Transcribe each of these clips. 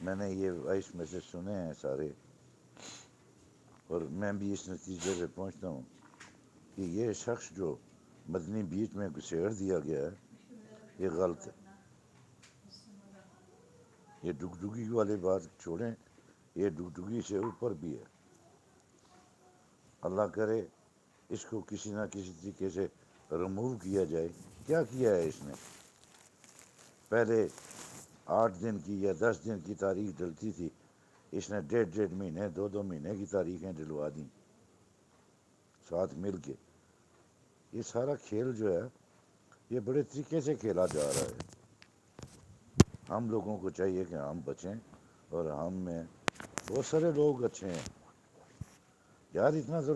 میں نے یہ وائس میسج سنے ہیں سارے، اور میں بھی اس نتیجے پہ پہنچتا ہوں کہ یہ شخص جو مدنی بیچ میں گھسیڑ دیا گیا ہے یہ غلط ہے. یہ ڈگڈگی والی بات چھوڑیں، یہ ڈگڈگی سے اوپر بھی ہے. اللہ کرے اس کو کسی نہ کسی طریقے سے ریموو کیا جائے. کیا کیا ہے اس نے؟ پہلے 8 دن کی یا 10 دن کی تاریخ ڈلتی تھی، اس نے 1.5 مہینے 2 مہینے کی تاریخیں ڈلوا دیں ساتھ مل کے. یہ سارا کھیل جو ہے یہ بڑے طریقے سے کھیلا جا رہا ہے. ہم لوگوں کو چاہیے کہ ہم بچیں، اور ہم میں بہت سارے لوگ اچھے ہیں یار. اتنا تو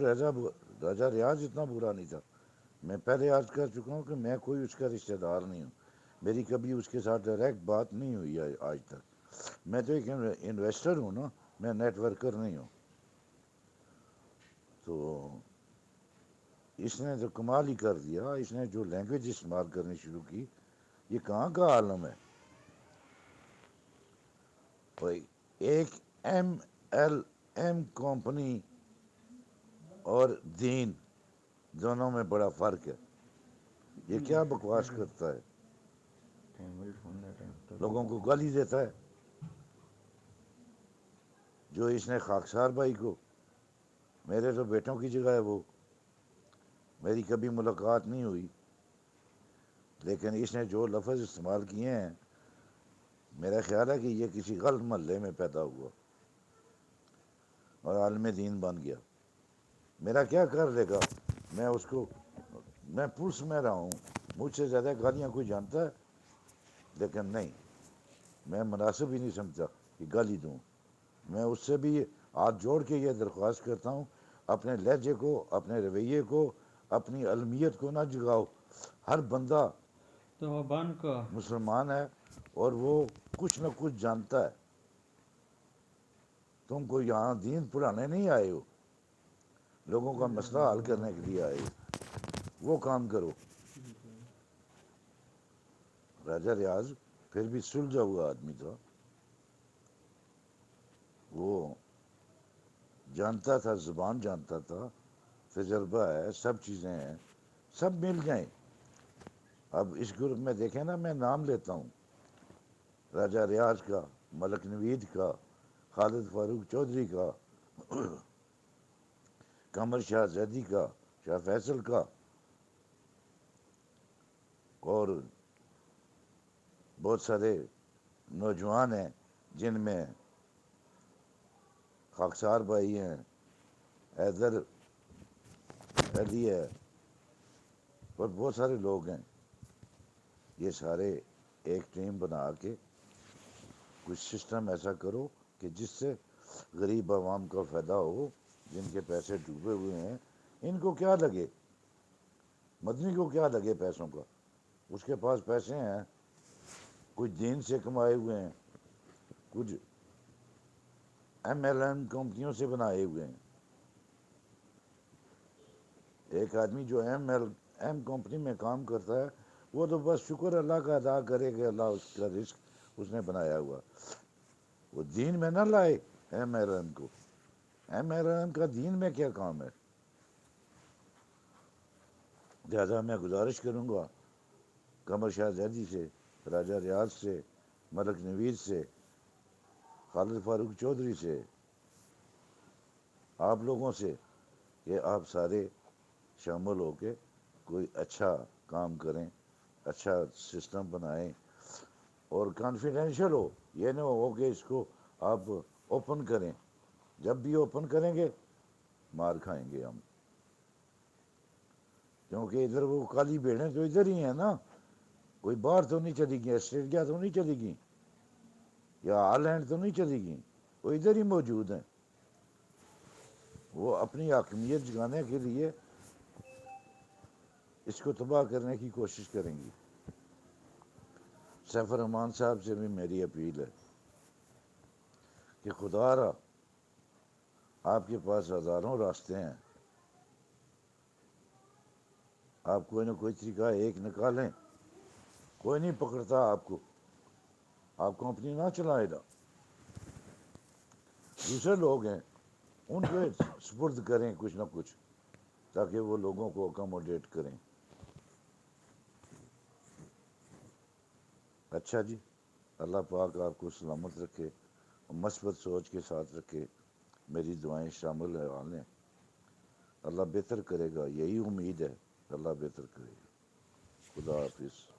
راجہ ریاض اتنا برا نہیں تھا. میں پہلے عرض کر چکا ہوں کہ میں کوئی اس کا رشتہ دار نہیں ہوں، میری کبھی اس کے ساتھ ڈائریکٹ بات نہیں ہوئی ہے آج تک. میں تو ایک انویسٹر ہوں نا، میں نیٹ ورکر نہیں ہوں. تو اس نے تو کمال ہی کر دیا. اس نے جو لینگویج استعمال کرنی شروع کی، یہ کہاں کا عالم ہے. ایک MLM کمپنی اور دین دونوں میں بڑا فرق ہے. یہ کیا بکواس کرتا ہے، لوگوں کو گالی دیتا ہے. جو اس نے خاکسار بھائی کو، میرے تو بیٹوں کی جگہ ہے وہ، میری کبھی ملاقات نہیں ہوئی، لیکن اس نے جو لفظ استعمال کیے ہیں، میرا خیال ہے کہ یہ کسی غلط محلے میں پیدا ہوا اور عالم دین بن گیا. میرا کیا کر لے گا؟ میں اس کو، میں پولیس میں رہا ہوں، مجھ سے زیادہ گالیاں کوئی جانتا ہے؟ لیکن نہیں، میں مناسب ہی نہیں سمجھتا کہ گالی دوں. میں اس سے بھی ہاتھ جوڑ کے یہ درخواست کرتا ہوں، اپنے لہجے کو، اپنے رویے کو، اپنی علمیت کو نہ جگاؤ. ہر بندہ تو بان کا مسلمان ہے اور وہ کچھ نہ کچھ جانتا ہے. تم کو یہاں دین پڑھانے نہیں آئے ہو، لوگوں کا مسئلہ حل کرنے کے لیے آئے ہو. وہ کام کرو. راجہ ریاض پھر بھی سلجھا ہوا آدمی تھا. وہ جانتا تھا، زبان جانتا تھا، تجربہ ہے، سب چیزیں ہیں، سب مل جائیں. اب اس گروپ میں دیکھیں نا، میں نام لیتا ہوں، راجہ ریاض کا، ملک نوید کا، خالد فاروق چودھری کا، قمر شاہ زیدی کا، شافیصل کا، اور بہت سارے نوجوان ہیں جن میں خاکسار بھائی ہیں، حیدر علی ہے، اور بہت سارے لوگ ہیں. یہ سارے ایک ٹیم بنا کے کچھ سسٹم ایسا کرو کہ جس سے غریب عوام کا فائدہ ہو. جن کے پیسے ڈوبے ہوئے ہیں، ان کو کیا لگے، مدنی کو کیا لگے پیسوں کا. اس کے پاس پیسے ہیں، کچھ دین سے کمائے ہوئے ہیں، کچھ MLM کمپنیوں سے بنائے ہوئے ہیں. ایک آدمی جو MLM کمپنی میں کام کرتا ہے، وہ تو بس شکر اللہ کا ادا کرے کہ اللہ اس کا رزق اس نے بنایا ہوا. وہ دین میں نہ لائے MLM کو. MLM کا دین میں کیا کام ہے؟ لہٰذا میں گزارش کروں گا قمر شاہ زیدی سے، راجہ ریاض سے، ملک نوید سے، خالد فاروق چودھری سے، آپ لوگوں سے، کہ آپ سارے شامل ہو کے کوئی اچھا کام کریں، اچھا سسٹم بنائیں، اور کانفیڈینشیل ہو. یہ نہ ہو کہ اس کو آپ اوپن کریں. جب بھی اوپن کریں گے مار کھائیں گے ہم، کیونکہ ادھر وہ کالی بھیڑیں تو ادھر ہی ہیں نا. کوئی باہر تو نہیں چلی گئی، آسٹریلیا تو نہیں چلی گئی، یا ہالینڈ تو نہیں چلی گئی، وہ ادھر ہی موجود ہیں. وہ اپنی حاکمیت جگانے کے لیے اس کو تباہ کرنے کی کوشش کریں گی. سیف الرحمان صاحب سے بھی میری اپیل ہے کہ خدا را، آپ کے پاس ہزاروں راستے ہیں، آپ کوئی نہ کوئی طریقہ ایک نکالیں. کوئی نہیں پکڑتا آپ کو، آپ کمپنی نہ چلائے گا. دوسرے لوگ ہیں ان پہ سپرد کریں کچھ نہ کچھ تاکہ وہ لوگوں کو اکاموڈیٹ کریں. اچھا جی، اللہ پاک آپ کو سلامت رکھے، مثبت سوچ کے ساتھ رکھے. میری دعائیں شامل ہیں. اللہ بہتر کرے گا، یہی امید ہے، اللہ بہتر کرے گا. خدا حافظ.